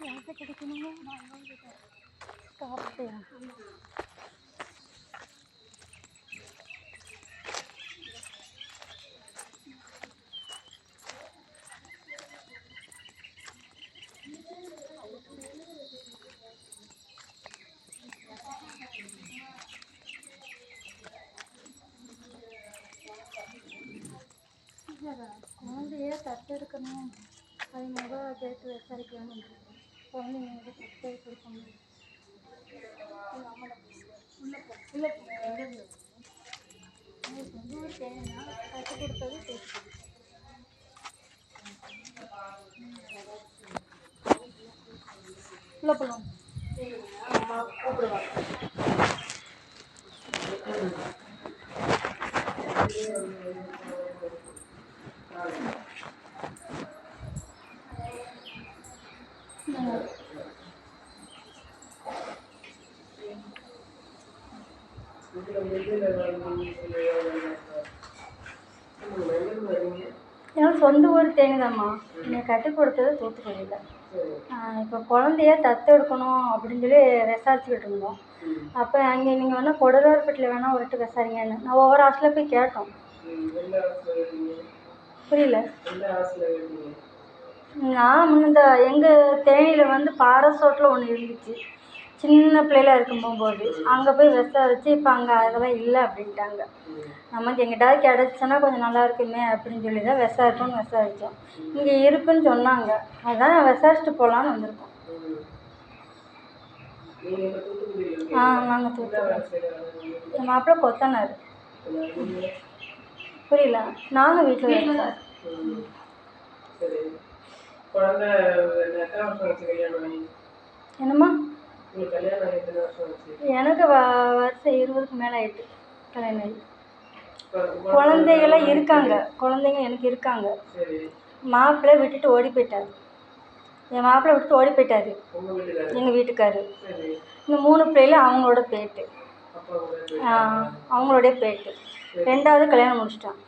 யார்கிட்ட கிடைக்கணுமோ நான் வாங்கிட்டேன். சாப்பிட்டியா? குழந்தைய தத்தெடுக்கணும், அது முதல் கேட்டு விசாரிக்கலாம்னு இருக்கேன். குழந்தைங்க தத்தை கொடுக்கணும். உங்களுக்கு வந்து ஒரு தேவைன்னா தத்து கொடுத்தது பேசுது. உள்ள போகலாம். எனக்கு சொந்த ஊர் தேனிதாம்மா. நீங்கள் கட்டி கொடுத்தது தூத்துக்குடியில். இப்போ குழந்தைய தத்தெடுக்கணும் அப்படின்னு சொல்லி விசாரிச்சுக்கிட்டு இருந்தோம். அப்போ அங்கே நீங்கள் வேணால் கொடரார்பேட்டில் வேணால் ஒருட்டு விசாரிங்கன்னு நான் ஒவ்வொரு ஹாஸ்டலில் போய் கேட்டோம். புரியல. நான் இந்த எங்கள் தேனியில் வந்து பாரசோட்டில் ஒன்று இருந்துச்சு. சின்ன பிள்ளையில இருக்கும் போகும்போது அங்கே போய் விசாரிச்சு இப்போ அங்கே அதெல்லாம் இல்லை அப்படின்ட்டாங்க. நமக்கு எங்கிட்டாவது கிடச்சின்னா கொஞ்சம் நல்லா இருக்குமே அப்படின்னு சொல்லி தான் விசாரித்தோம். இங்கே இருக்குன்னு சொன்னாங்க. அதான் விசாரிச்சுட்டு போகலான்னு வந்திருக்கோம். நாங்கள் தூத்துக்குடி. என் மாப்பிள்ளை கொத்தனார். புரியல. நாங்கள் வீட்டில் இருக்கோம். என்னம்மா? எனக்கு வருஷம் 20க்கு மேலே ஆயிட்டு கல்யாணம் ஆகி. குழந்தைகளாம் இருக்காங்க. குழந்தைங்க எனக்கு இருக்காங்க. மாப்பிள்ளை விட்டுட்டு ஓடி போயிட்டார். என் மாப்பிள்ளை விட்டுட்டு ஓடி போயிட்டாரு எங்கள் வீட்டுக்காரு. இந்த 3 பிள்ளைகளும் அவங்களோட போயிட்டு அவங்களோடய போயிட்டு 2வது கல்யாணம் முடிச்சிட்டான்.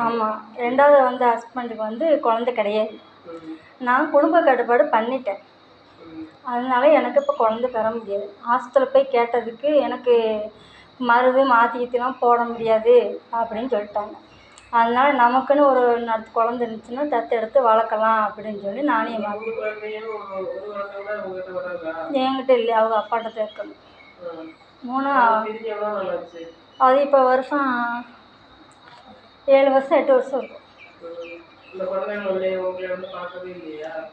ஆமாம். 2வது வந்து ஹஸ்பண்டுக்கு வந்து குழந்தை கிடையாது. நான் குடும்ப கட்டுப்பாடு பண்ணிட்டேன். அதனால எனக்கு இப்போ குழந்தை பெற முடியாது. ஹாஸ்டலில் போய் கேட்டதுக்கு எனக்கு மருந்து மாற்றிக்கிட்டுலாம் போட முடியாது அப்படின்னு சொல்லிட்டாங்க. அதனால் நமக்குன்னு ஒரு குழந்தை இருந்துச்சுன்னா தத்தெடுத்து வளர்க்கலாம் அப்படின்னு சொல்லி நானே என்கிட்ட இல்லை, அவங்க அப்பாட்ட தான் இருக்கணும். 3 அது இப்போ வருஷம் 7 வருஷம் 8 வருஷம் இருக்கும்.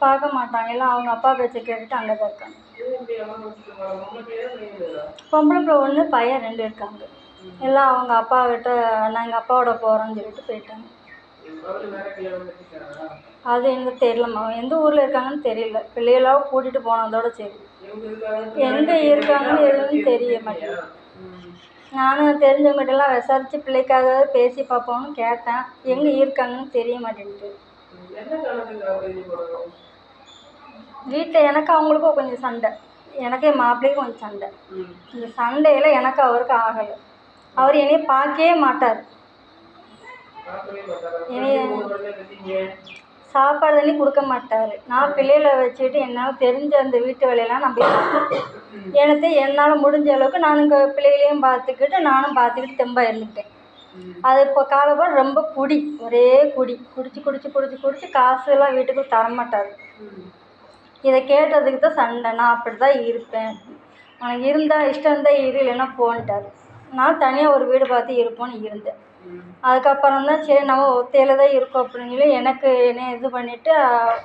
பார்க்க மாட்டாங்க. எல்லாம் அவங்க அப்பா பேச்சை கேட்டுட்டு அங்கே தான் இருக்காங்க. பொம்பளை பிள்ளை 1, பையன் 2 இருக்காங்க. எல்லாம் அவங்க அப்பா கிட்ட நான் எங்கள் அப்பாவோட போகிறேன்னு சொல்லிட்டு போயிட்டாங்க. அது எனக்கு தெரியலம்மா. எந்த ஊரில் இருக்காங்கன்னு தெரியல. பிள்ளைகளாக கூட்டிகிட்டு போனதோட சரி. எங்கே இருக்காங்கன்னு எதுவும் தெரிய மாட்டேங்குது. நானும் தெரிஞ்சவங்ககிட்டலாம் விசாரித்து பிள்ளைக்காக பேசி பார்ப்போம்னு கேட்டேன். எங்கே இருக்காங்கன்னு தெரிய மாட்டேங்குது. வீட்டில் எனக்கு அவங்களுக்கும் கொஞ்சம் சண்டை. எனக்கு என் மாப்பிள்ளைக்கும் கொஞ்சம் சண்டை. இந்த சண்டையில் எனக்கு அவருக்கு ஆகலை. அவர் என்னையை பார்க்கவே மாட்டார். சாப்பாடு தண்ணி கொடுக்க மாட்டார். நான் பிள்ளைகளை வச்சுக்கிட்டு என்னால் தெரிஞ்ச அந்த வீட்டு வேலையெல்லாம் நான் போய் எனக்கு என்னால் முடிஞ்ச அளவுக்கு நான் இங்கே பிள்ளைகளையும் பார்த்துக்கிட்டு தெம்பாக இருந்துக்கிட்டேன். அது இப்போ காலப்போல் ரொம்ப ஒரே குடிச்சு காசுலாம் வீட்டுக்கு தரமாட்டார். இதை கேட்டதுக்கு தான் சண்டை. நான் அப்படி தான் இருப்பேன், உனக்கு இருந்தால் இஷ்டம் இருந்தால் இரு, இல்லைன்னா போன்ட்டார். நான் தனியாக ஒரு வீடு பார்த்து இருப்போன்னு இருந்தேன். அதுக்கப்புறம் தான் சரி நம்ம ஒத்தையில் தான் இருக்கோம் அப்படின்னு சொல்லி எனக்கு என்னை இது பண்ணிவிட்டு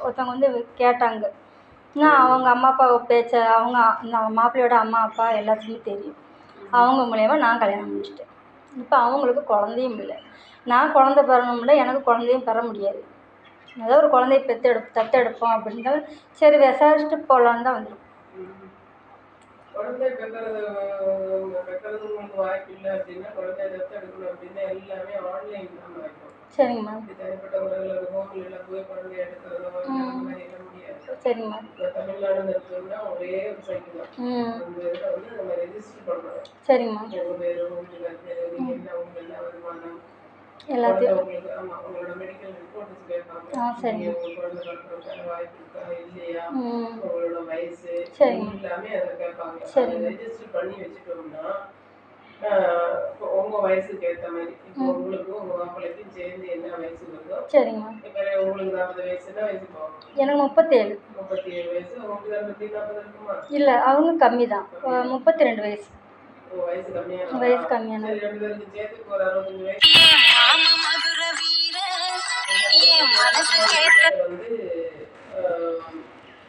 ஒருத்தவங்க வந்து கேட்டாங்க. நான் அவங்க அம்மா அப்பா பேச்சை அவங்க மாப்பிள்ளையோட அம்மா அப்பா எல்லாத்துக்குமே தெரியும். அவங்க மூலயமா நான் கல்யாணம் முடிச்சிட்டேன். இப்போ அவங்களுக்கு குழந்தையும் இல்லை. நான் குழந்தை பெறணும்ல, எனக்கு குழந்தையும் பெற முடியாது. ஏதோ ஒரு குழந்தைய தத்தெடுப்போம் அப்படின்னா சரி விசாரிச்சுட்டு போகலான்னு தான் வந்துடும். சரிங்கம்மா. சரிங்கம்மா. சரிங்கம்மா. எல்லாத்தையும். உங்களுக்கு ஆமாம் உங்களோட மெடிக்கல் ரிப்போர்ட்ஸ் கேட்பாங்க. சரிங்க. உங்கள் குழந்தை பிறக்கிறதுக்கான வாய்ப்பு இருக்கா இல்லையா, ம். உங்களோட வயசு சரிங்க. எல்லாமே அதில் கேட்பாங்க. அதை சரிங்க. ரெஜிஸ்டர் பண்ணி வச்சுட்டோம்னா இப்போ உங்கள் வயசுக்கு ஏற்ற மாதிரி இப்போ உங்களுக்கும் உங்கள் மாப்பிள்ளைக்கும் சேர்ந்து என்ன வயசு வருதோ. சரிங்க. இப்போ உங்களுக்கு 40 வயசு, என்ன வயசு போகும்? எனக்கு 37. 37 வயசு. உங்களுக்கு 40 இருக்குமா? இல்லை, அவங்க கம்மி தான், 32 வயசு. வயசு கம்மியான வயசு கம்மியான. சரி, 2 பேருக்கு சேர்த்து ஒரு 65 வயசு வந்து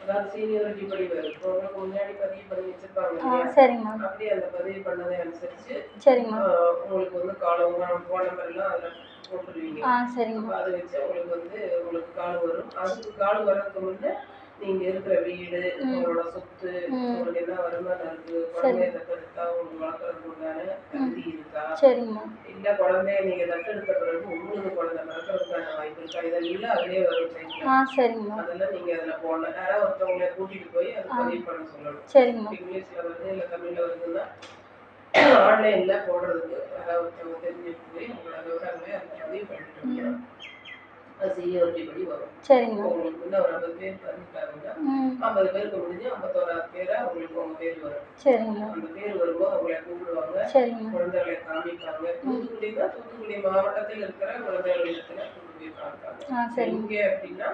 அதாவது சீனியாரிட்டி படி வரும். உங்களுக்கு முன்னாடி பதிவு பண்ணி வச்சிருப்பாங்க. சரிம்மா. அப்படி அந்த பதிவு பண்ணதை அனுசரிச்சு சரிம்மா. உங்களுக்கு வந்து காலம் ஃபோன் நம்பர் எல்லாம் அதில் போட்டுருவீங்க. சரிங்கம்மா. அதை வச்சு உங்களுக்கு வந்து உங்களுக்கு கால் வரும். அதுக்கு கால் வர்றதுக்கு முன்னே நீங்க இருக்கிற வீடு, உங்களோட சொத்து, உங்களுக்கு என்ன வருமானம் இருக்கு, குழந்தைய தத்தெடுத்தா உங்களுக்கு வளர்க்கறதுக்கு உண்டான தகுதி இருக்கா, இல்ல குழந்தைய நீங்க தத்தெடுத்த பிறகு உங்களுக்கு குழந்தை பிறக்கிறதுக்கான வாய்ப்பு இருக்கா, இதெல்லாம் அதிலே வரும். அதெல்லாம் நீங்க அதுல போடணும். யாராவது ஒருத்தவங்களை கூட்டிட்டு போய் அதை பதிவு பண்ண சொல்லணும். இங்கிலீஷ்ல வருது இல்ல தமிழ்ல வருதுன்னா ஆன்லைன்ல போடுறதுக்கு யாராவது ஒருத்தவங்க தெரிஞ்சுட்டு போய் உங்களோட விவரங்களை அதை பதிவு பண்ணிட்டு அது சீனியாரிட்டி படி வரும். உங்களுக்கு வந்து ஒரு 50 பேர் பண்ணிட்டாங்கன்னா 50 பேருக்கு முடிஞ்சு 51 பேரா உங்களுக்கு உங்க பேர் வரும். அந்த பேர் வரும்போது உங்களை கூப்பிடுவாங்க, குழந்தைகளை காமிப்பாங்க. தூத்துக்குடி மாவட்டத்தில் இருக்கிற குழந்தைகள் இடத்துல கூட்டு போய் காமிப்பாங்க. இங்கே அப்படின்னா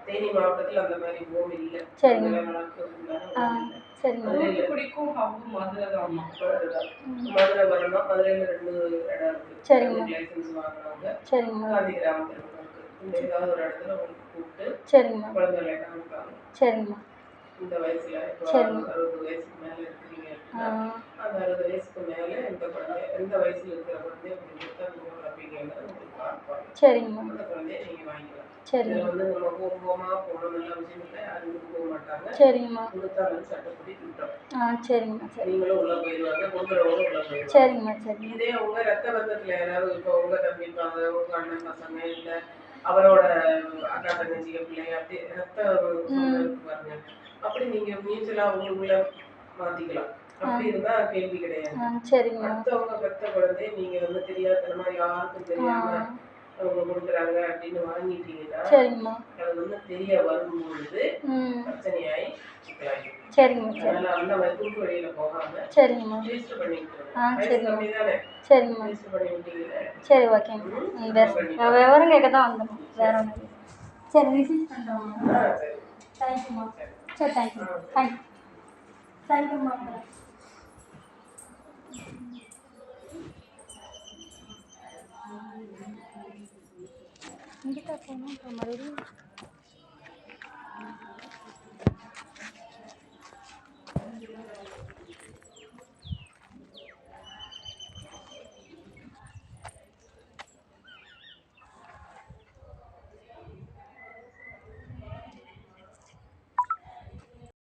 தேனி மாவட்டத்தில் அந்த மாதிரி ஹோம் இல்லை. தூத்துக்குடிக்கும் மதுரை தான். மதுரை வரணும். மதுரையில் 2 இடம் இருக்கு. லைசன்ஸ் வாங்கினவங்க காந்தி கிராமத்தில் ஏதாவது ஒரு இடத்துல உங்களுக்கு கூப்பிட்டு குழந்தைகளை காமிப்பாங்க. இந்த வயசுல இப்போ 60 வயசுக்கு மேல இருக்கிறீங்க அப்படின்னா அந்த 60 வயசுக்கு மேல எந்த வயசுல இருக்கிற குழந்தைய உங்களுக்கு வளர்ப்பீங்கன்னா உங்களுக்கு காமிப்பாங்க. அந்த குழந்தைய நீங்க வாங்கிக்கலாம். இதுல வந்து நம்ம ஹோமா போகணும் நல்ல விஷயம் இல்லை, யாரும் போக மாட்டாங்க. கொடுத்தாலும் சட்டப்படி திட்டம். நீங்களும் உள்ள போயிடுவாங்க, கொடுக்குறவங்களும் உள்ள போயிடுவாங்க. இதே உங்க ரத்த பந்தத்துல யாராவது இப்போ உங்க தம்பிப்பாங்க, உங்க அண்ணன் பசங்க இல்ல அவரோட அக்கா தங்கச்சிங்க பிள்ளைங்க அப்படி ரத்த பாருங்க, அப்படி நீங்க மியூச்சுவலா உங்களுக்குள்ள மாத்திக்கலாம். அப்படி இருந்தா கேள்வி கிடையாது. அடுத்தவங்க பெத்த குழந்தை நீங்க வந்து தெரியாதனமா யாருக்கும் தெரியாம அவங்க கொடுக்குறாங்க அப்படின்னு வாங்கிட்டீங்கன்னா அது வந்து தெரிய வரும்பொழுது பிரச்சனையாயி சிக்கலாயிடும். அதனால அந்த மாதிரி குறுக்கு வழியில போகாம ரெஜிஸ்டர் பண்ணி விட்டுருங்க. ரெஜிஸ்டர் பண்ணி விட்டீங்கன்னா சரி, ஓகேங்க. விவரம் கேட்க தான் வந்தோம், வேற ஒன்றும். சரி, ரிசீவ் பண்ணுறோம்மா. தேங்க்யூம்மா. சரி, தேங்க்யூம்மா. இங்கிட்ட போகணும். மறுபடியும்